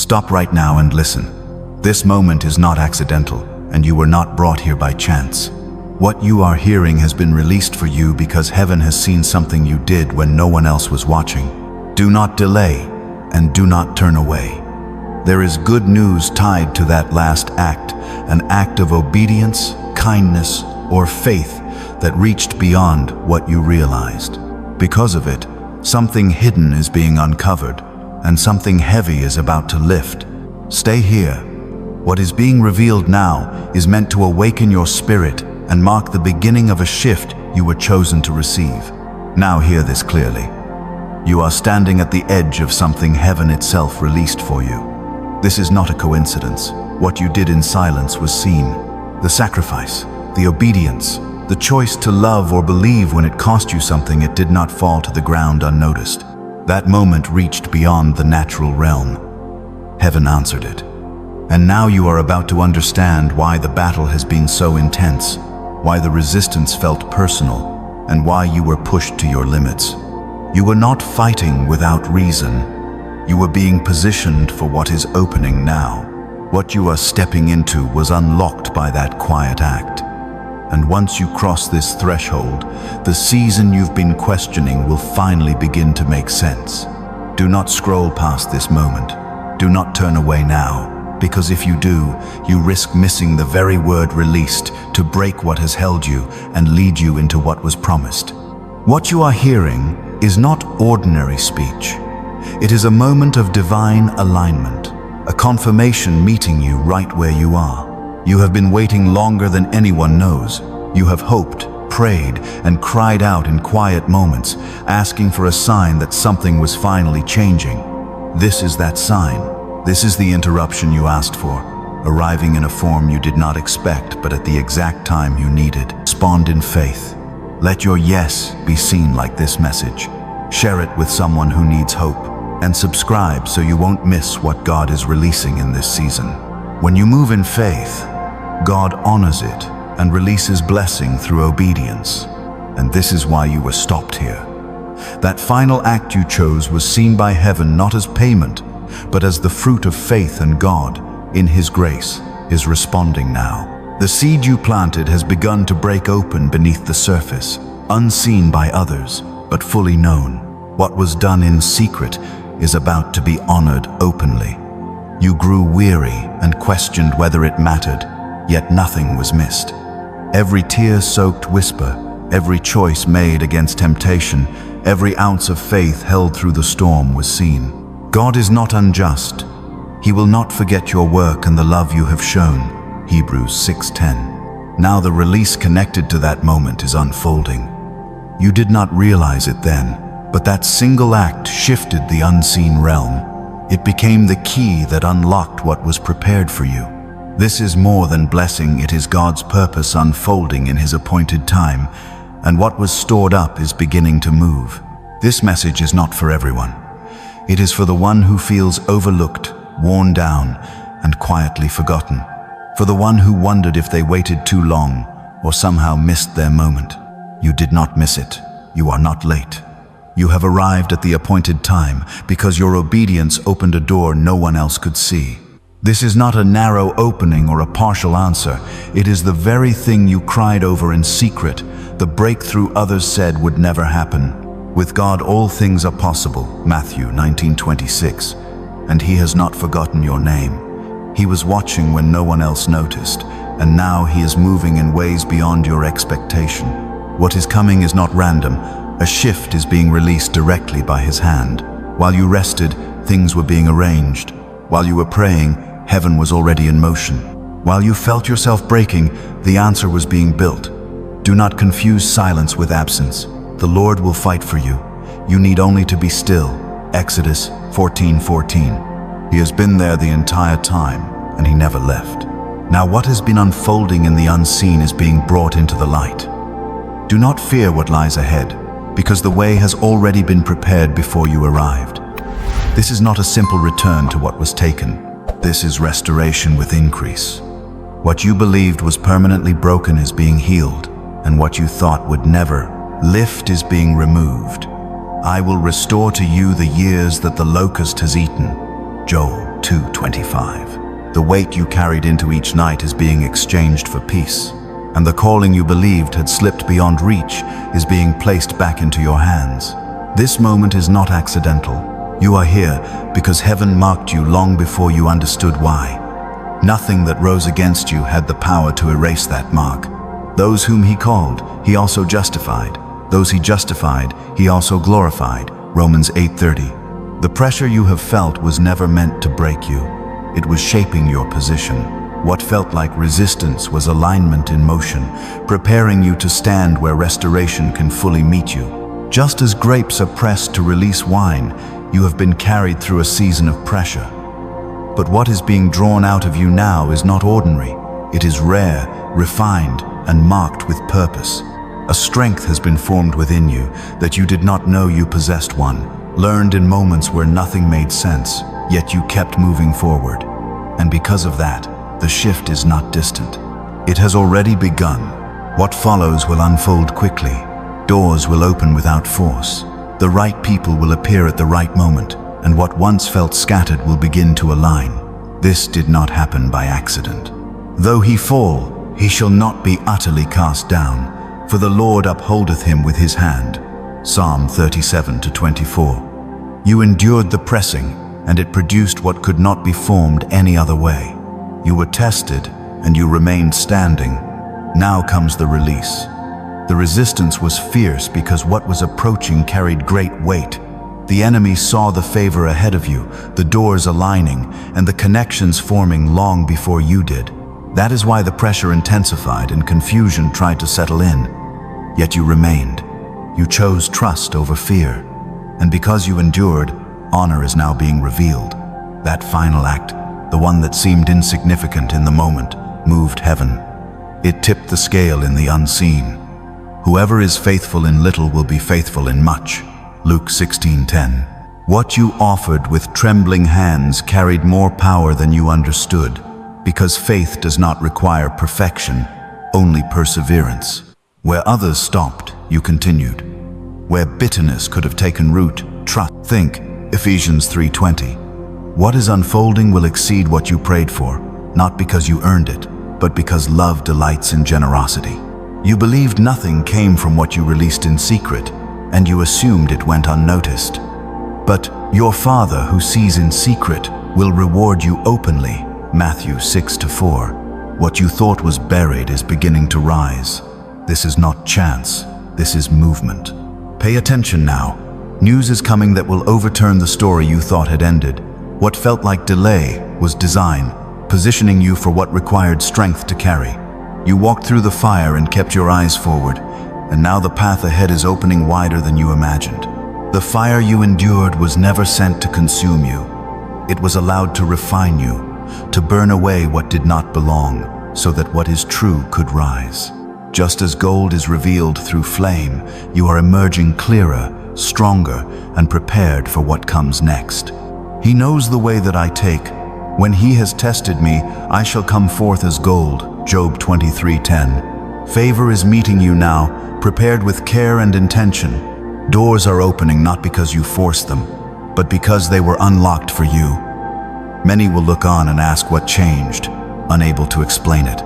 Stop right now and listen. This moment is not accidental, and you were not brought here by chance. What you are hearing has been released for you because heaven has seen something you did when no one else was watching. Do not delay, and do not turn away. There is good news tied to that last act, an act of obedience, kindness, or faith that reached beyond what you realized. Because of it, something hidden is being uncovered, and something heavy is about to lift. Stay here. What is being revealed now is meant to awaken your spirit and mark the beginning of a shift you were chosen to receive. Now hear this clearly. You are standing at the edge of something heaven itself released for you. This is not a coincidence. What you did in silence was seen. The sacrifice, the obedience, the choice to love or believe when it cost you something, it did not fall to the ground unnoticed. That moment reached beyond the natural realm. Heaven answered it. And now you are about to understand why the battle has been so intense, why the resistance felt personal, and why you were pushed to your limits. You were not fighting without reason. You were being positioned for what is opening now. What you are stepping into was unlocked by that quiet act. And once you cross this threshold, the season you've been questioning will finally begin to make sense. Do not scroll past this moment. Do not turn away now. Because if you do, you risk missing the very word released to break what has held you and lead you into what was promised. What you are hearing is not ordinary speech. It is a moment of divine alignment, a confirmation meeting you right where you are. You have been waiting longer than anyone knows. You have hoped, prayed, and cried out in quiet moments, asking for a sign that something was finally changing. This is that sign. This is the interruption you asked for, arriving in a form you did not expect, but at the exact time you needed. Respond in faith. Let your yes be seen like this message. Share it with someone who needs hope, and subscribe so you won't miss what God is releasing in this season. When you move in faith, God honors it and releases blessing through obedience. And this is why you were stopped here. That final act you chose was seen by heaven not as payment, but as the fruit of faith, and God, in His grace, is responding now. The seed you planted has begun to break open beneath the surface, unseen by others, but fully known. What was done in secret is about to be honored openly. You grew weary and questioned whether it mattered, yet nothing was missed. Every tear-soaked whisper, every choice made against temptation, every ounce of faith held through the storm was seen. God is not unjust. He will not forget your work and the love you have shown. Hebrews 6:10. Now the release connected to that moment is unfolding. You did not realize it then, but that single act shifted the unseen realm. It became the key that unlocked what was prepared for you. This is more than blessing, it is God's purpose unfolding in His appointed time, and what was stored up is beginning to move. This message is not for everyone. It is for the one who feels overlooked, worn down, and quietly forgotten. For the one who wondered if they waited too long or somehow missed their moment. You did not miss it. You are not late. You have arrived at the appointed time because your obedience opened a door no one else could see. This is not a narrow opening or a partial answer. It is the very thing you cried over in secret, the breakthrough others said would never happen. With God all things are possible, Matthew 19:26, and He has not forgotten your name. He was watching when no one else noticed, and now He is moving in ways beyond your expectation. What is coming is not random. A shift is being released directly by His hand. While you rested, things were being arranged. While you were praying, heaven was already in motion. While you felt yourself breaking, the answer was being built. Do not confuse silence with absence. The Lord will fight for you. You need only to be still. Exodus 14:14. He has been there the entire time, and He never left. Now what has been unfolding in the unseen is being brought into the light. Do not fear what lies ahead, because the way has already been prepared before you arrived. This is not a simple return to what was taken. This is restoration with increase. What you believed was permanently broken is being healed, and what you thought would never lift is being removed. I will restore to you the years that the locust has eaten. Joel 2:25. The weight you carried into each night is being exchanged for peace, and the calling you believed had slipped beyond reach is being placed back into your hands. This moment is not accidental. You are here because heaven marked you long before you understood why. Nothing that rose against you had the power to erase that mark. Those whom he called, he also justified. Those he justified, he also glorified. Romans 8:30. The pressure you have felt was never meant to break you. It was shaping your position. What felt like resistance was alignment in motion, preparing you to stand where restoration can fully meet you. Just as grapes are pressed to release wine, you have been carried through a season of pressure. But what is being drawn out of you now is not ordinary. It is rare, refined, and marked with purpose. A strength has been formed within you that you did not know you possessed one, learned in moments where nothing made sense, yet you kept moving forward. And because of that, the shift is not distant. It has already begun. What follows will unfold quickly. Doors will open without force. The right people will appear at the right moment, and what once felt scattered will begin to align. This did not happen by accident. Though he fall, he shall not be utterly cast down, for the Lord upholdeth him with his hand. Psalm 37:24. You endured the pressing, and it produced what could not be formed any other way. You were tested, and you remained standing. Now comes the release. The resistance was fierce because what was approaching carried great weight. The enemy saw the favor ahead of you, the doors aligning, and the connections forming long before you did. That is why the pressure intensified and confusion tried to settle in. Yet you remained. You chose trust over fear. And because you endured, honor is now being revealed. That final act, the one that seemed insignificant in the moment, moved heaven. It tipped the scale in the unseen. Whoever is faithful in little will be faithful in much. Luke 16:10. What you offered with trembling hands carried more power than you understood, because faith does not require perfection, only perseverance. Where others stopped, you continued. Where bitterness could have taken root, trust. Think, Ephesians 3:20. What is unfolding will exceed what you prayed for, not because you earned it, but because love delights in generosity. You believed nothing came from what you released in secret, and you assumed it went unnoticed. But your Father who sees in secret will reward you openly. Matthew 6:4. What you thought was buried is beginning to rise. This is not chance, this is movement. Pay attention now. News is coming that will overturn the story you thought had ended. What felt like delay was design, positioning you for what required strength to carry. You walked through the fire and kept your eyes forward, and now the path ahead is opening wider than you imagined. The fire you endured was never sent to consume you. It was allowed to refine you, to burn away what did not belong, so that what is true could rise. Just as gold is revealed through flame, you are emerging clearer, stronger, and prepared for what comes next. He knows the way that I take. When he has tested me, I shall come forth as gold. Job 23:10. Favor is meeting you now, prepared with care and intention. Doors are opening not because you forced them, but because they were unlocked for you. Many will look on and ask what changed, unable to explain it.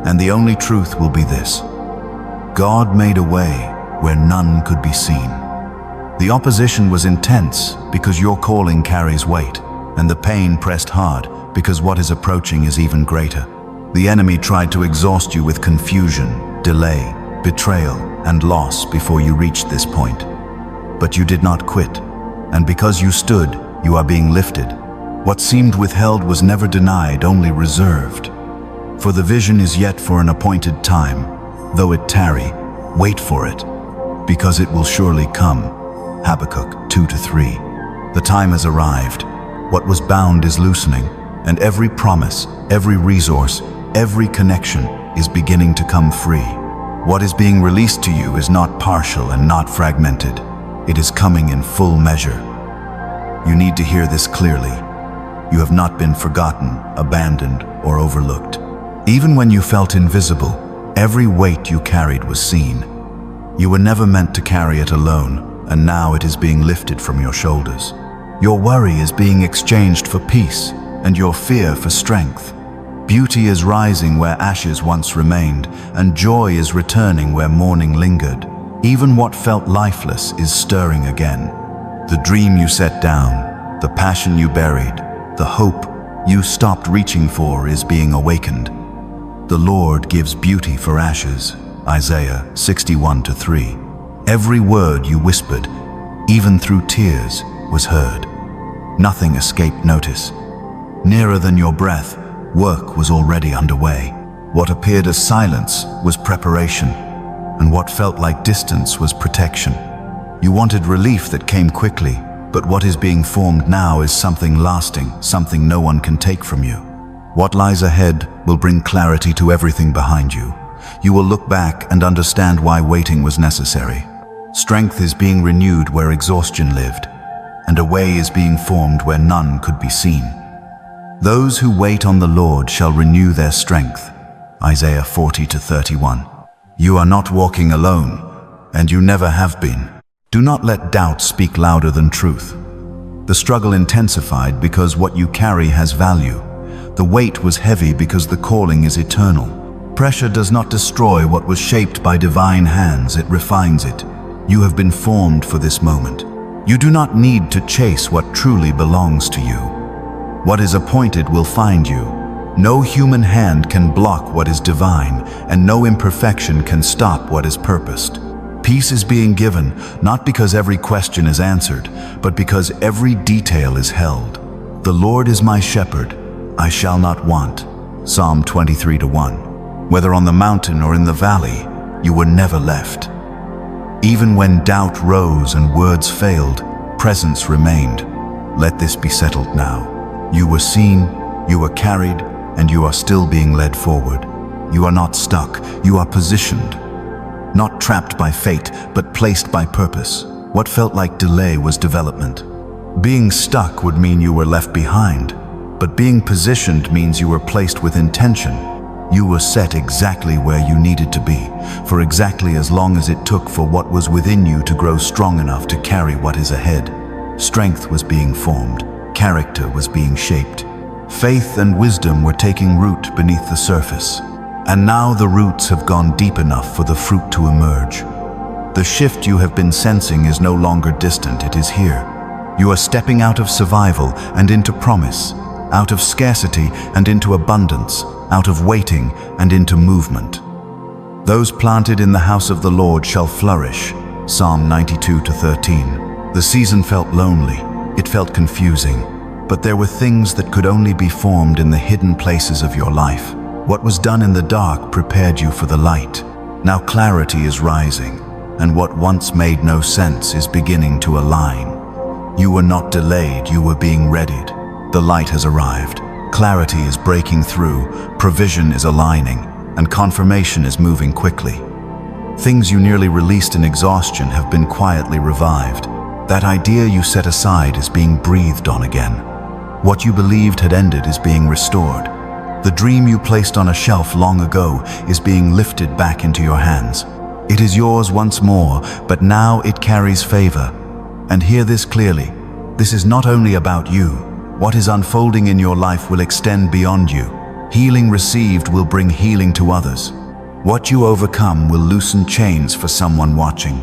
And the only truth will be this: God made a way where none could be seen. The opposition was intense because your calling carries weight, and the pain pressed hard because what is approaching is even greater. The enemy tried to exhaust you with confusion, delay, betrayal, and loss before you reached this point. But you did not quit, and because you stood, you are being lifted. What seemed withheld was never denied, only reserved. For the vision is yet for an appointed time. Though it tarry, wait for it, because it will surely come. Habakkuk 2-3. The time has arrived. What was bound is loosening, and every promise, every resource, every connection is beginning to come free. What is being released to you is not partial and not fragmented. It is coming in full measure. You need to hear this clearly. You have not been forgotten, abandoned, or overlooked. Even when you felt invisible, every weight you carried was seen. You were never meant to carry it alone, and now it is being lifted from your shoulders. Your worry is being exchanged for peace, and your fear for strength. Beauty is rising where ashes once remained, and joy is returning where mourning lingered. Even what felt lifeless is stirring again. The dream you set down, the passion you buried, the hope you stopped reaching for is being awakened. The Lord gives beauty for ashes, Isaiah 61:3. Every word you whispered, even through tears, was heard. Nothing escaped notice. Nearer than your breath, work was already underway. What appeared as silence was preparation, and what felt like distance was protection. You wanted relief that came quickly, but what is being formed now is something lasting, something no one can take from you. What lies ahead will bring clarity to everything behind you. You will look back and understand why waiting was necessary. Strength is being renewed where exhaustion lived, and a way is being formed where none could be seen. Those who wait on the Lord shall renew their strength, Isaiah 40:31. You are not walking alone, and you never have been. Do not let doubt speak louder than truth. The struggle intensified because what you carry has value. The weight was heavy because the calling is eternal. Pressure does not destroy what was shaped by divine hands, it refines it. You have been formed for this moment. You do not need to chase what truly belongs to you. What is appointed will find you. No human hand can block what is divine, and no imperfection can stop what is purposed. Peace is being given, not because every question is answered, but because every detail is held. The Lord is my shepherd, I shall not want. Psalm 23:1. Whether on the mountain or in the valley, you were never left. Even when doubt rose and words failed, presence remained. Let this be settled now. You were seen, you were carried, and you are still being led forward. You are not stuck, you are positioned. Not trapped by fate, but placed by purpose. What felt like delay was development. Being stuck would mean you were left behind, but being positioned means you were placed with intention. You were set exactly where you needed to be, for exactly as long as it took for what was within you to grow strong enough to carry what is ahead. Strength was being formed. Character was being shaped. Faith and wisdom were taking root beneath the surface. And now the roots have gone deep enough for the fruit to emerge. The shift you have been sensing is no longer distant, it is here. You are stepping out of survival and into promise, out of scarcity and into abundance, out of waiting and into movement. Those planted in the house of the Lord shall flourish, Psalm 92:13. The season felt lonely. It felt confusing, but there were things that could only be formed in the hidden places of your life. What was done in the dark prepared you for the light. Now clarity is rising, and what once made no sense is beginning to align. You were not delayed, you were being readied. The light has arrived. Clarity is breaking through, provision is aligning, and confirmation is moving quickly. Things you nearly released in exhaustion have been quietly revived. That idea you set aside is being breathed on again. What you believed had ended is being restored. The dream you placed on a shelf long ago is being lifted back into your hands. It is yours once more, but now it carries favor. And hear this clearly. This is not only about you. What is unfolding in your life will extend beyond you. Healing received will bring healing to others. What you overcome will loosen chains for someone watching.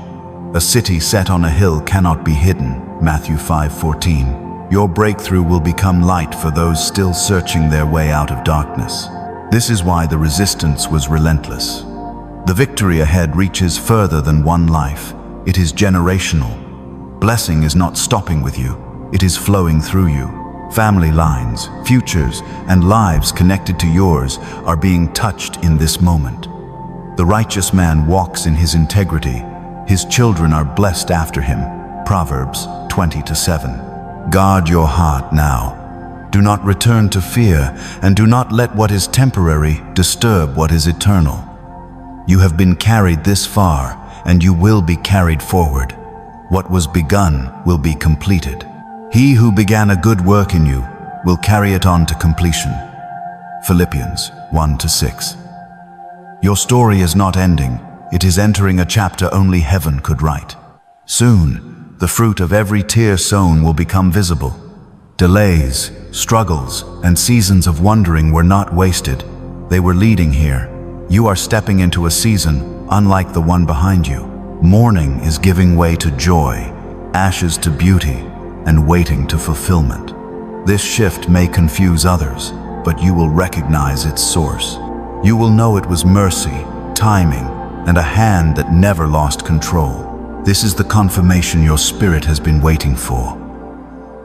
A city set on a hill cannot be hidden, Matthew 5:14. Your breakthrough will become light for those still searching their way out of darkness. This is why the resistance was relentless. The victory ahead reaches further than one life. It is generational. Blessing is not stopping with you, it is flowing through you. Family lines, futures, and lives connected to yours are being touched in this moment. The righteous man walks in his integrity. His children are blessed after him. Proverbs 20:7. Guard your heart now. Do not return to fear, and do not let what is temporary disturb what is eternal. You have been carried this far, and you will be carried forward. What was begun will be completed. He who began a good work in you will carry it on to completion. Philippians 1-6. Your story is not ending. It is entering a chapter only heaven could write. Soon, the fruit of every tear sown will become visible. Delays, struggles, and seasons of wondering were not wasted. They were leading here. You are stepping into a season unlike the one behind you. Mourning is giving way to joy, ashes to beauty, and waiting to fulfillment. This shift may confuse others, but you will recognize its source. You will know it was mercy, timing, and a hand that never lost control. This is the confirmation your spirit has been waiting for.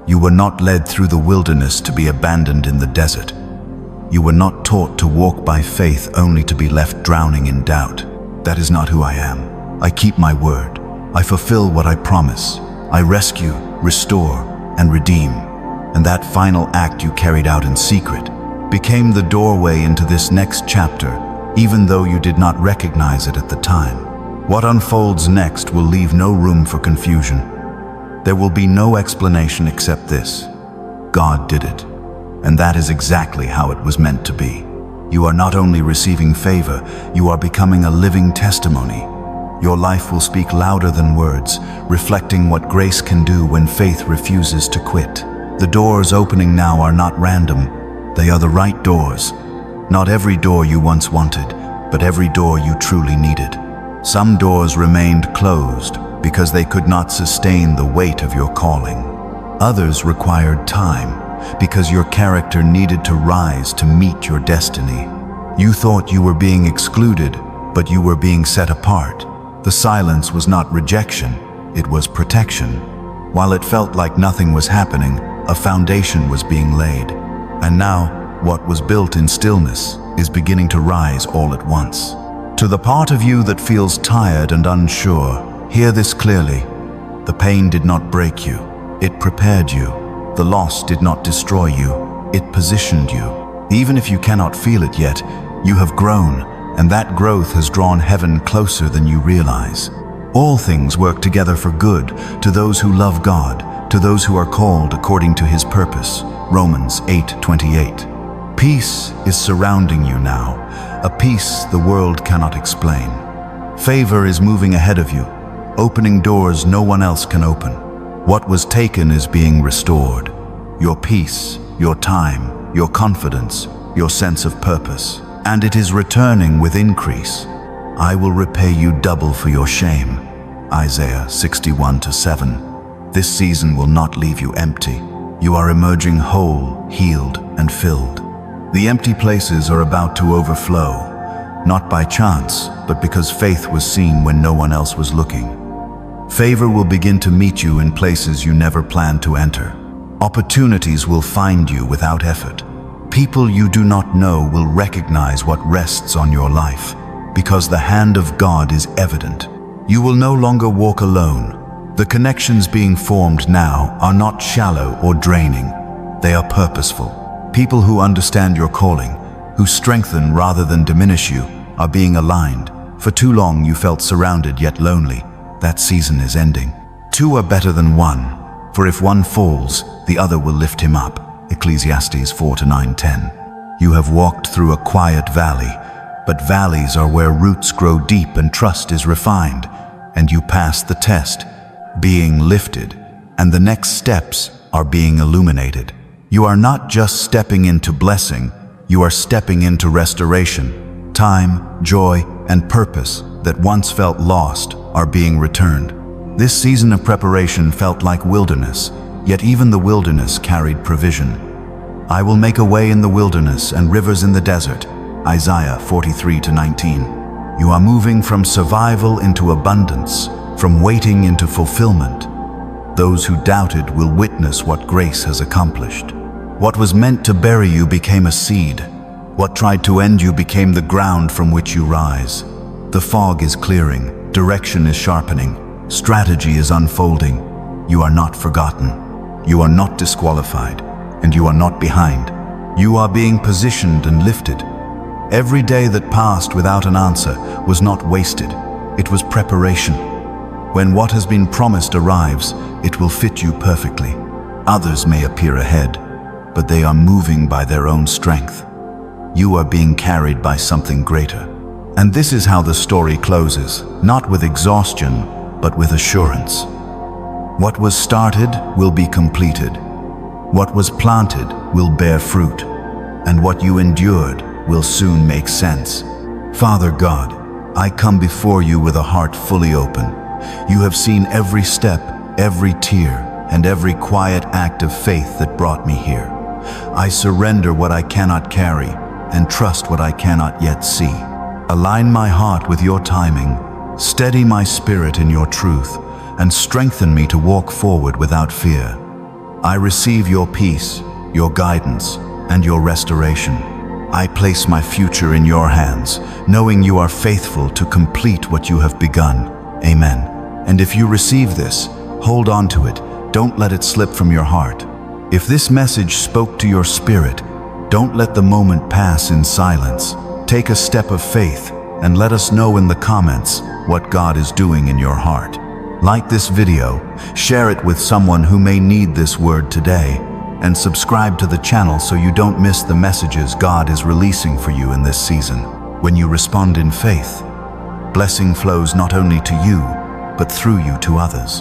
You were not led through the wilderness to be abandoned in the desert. You were not taught to walk by faith only to be left drowning in doubt. That is not who I am. I keep my word. I fulfill what I promise. I rescue, restore, and redeem. And that final act you carried out in secret became the doorway into this next chapter, even though you did not recognize it at the time. What unfolds next will leave no room for confusion. There will be no explanation except this: God did it. And that is exactly how it was meant to be. You are not only receiving favor, you are becoming a living testimony. Your life will speak louder than words, reflecting what grace can do when faith refuses to quit. The doors opening now are not random. They are the right doors. Not every door you once wanted, but every door you truly needed. Some doors remained closed because they could not sustain the weight of your calling. Others required time because your character needed to rise to meet your destiny. You thought you were being excluded, but you were being set apart. The silence was not rejection, it was protection. While it felt like nothing was happening, a foundation was being laid. And now, what was built in stillness is beginning to rise all at once. To the part of you that feels tired and unsure, hear this clearly. The pain did not break you, it prepared you. The loss did not destroy you, it positioned you. Even if you cannot feel it yet, you have grown, and that growth has drawn heaven closer than you realize. All things work together for good to those who love God, to those who are called according to His purpose. Romans 8:28. Peace is surrounding you now, a peace the world cannot explain. Favor is moving ahead of you, opening doors no one else can open. What was taken is being restored. Your peace, your time, your confidence, your sense of purpose. And it is returning with increase. I will repay you double for your shame. Isaiah 61:7. This season will not leave you empty. You are emerging whole, healed, and filled. The empty places are about to overflow, not by chance, but because faith was seen when no one else was looking. Favor will begin to meet you in places you never planned to enter. Opportunities will find you without effort. People you do not know will recognize what rests on your life, because the hand of God is evident. You will no longer walk alone. The connections being formed now are not shallow or draining. They are purposeful. People who understand your calling, who strengthen rather than diminish you, are being aligned. For too long you felt surrounded yet lonely. That season is ending. Two are better than one, for if one falls, the other will lift him up. Ecclesiastes 4:9-10. You have walked through a quiet valley, but valleys are where roots grow deep and trust is refined, and you pass the test, being lifted, and the next steps are being illuminated. You are not just stepping into blessing, you are stepping into restoration. Time, joy, and purpose that once felt lost are being returned. This season of preparation felt like wilderness, yet even the wilderness carried provision. I will make a way in the wilderness and rivers in the desert. Isaiah 43:19. You are moving from survival into abundance, from waiting into fulfillment. Those who doubted will witness what grace has accomplished. What was meant to bury you became a seed. What tried to end you became the ground from which you rise. The fog is clearing, direction is sharpening, strategy is unfolding. You are not forgotten. You are not disqualified, and you are not behind. You are being positioned and lifted. Every day that passed without an answer was not wasted. It was preparation. When what has been promised arrives, it will fit you perfectly. Others may appear ahead, but they are moving by their own strength. You are being carried by something greater. And this is how the story closes, not with exhaustion, but with assurance. What was started will be completed. What was planted will bear fruit, and what you endured will soon make sense. Father God, I come before you with a heart fully open. You have seen every step, every tear, and every quiet act of faith that brought me here. I surrender what I cannot carry and trust what I cannot yet see. Align my heart with your timing, steady my spirit in your truth, and strengthen me to walk forward without fear. I receive your peace, your guidance, and your restoration. I place my future in your hands, knowing you are faithful to complete what you have begun. Amen. And if you receive this, hold on to it. Don't let it slip from your heart. If this message spoke to your spirit, don't let the moment pass in silence. Take a step of faith and let us know in the comments what God is doing in your heart. Like this video, share it with someone who may need this word today, and subscribe to the channel so you don't miss the messages God is releasing for you in this season. When you respond in faith, blessing flows not only to you, but through you to others.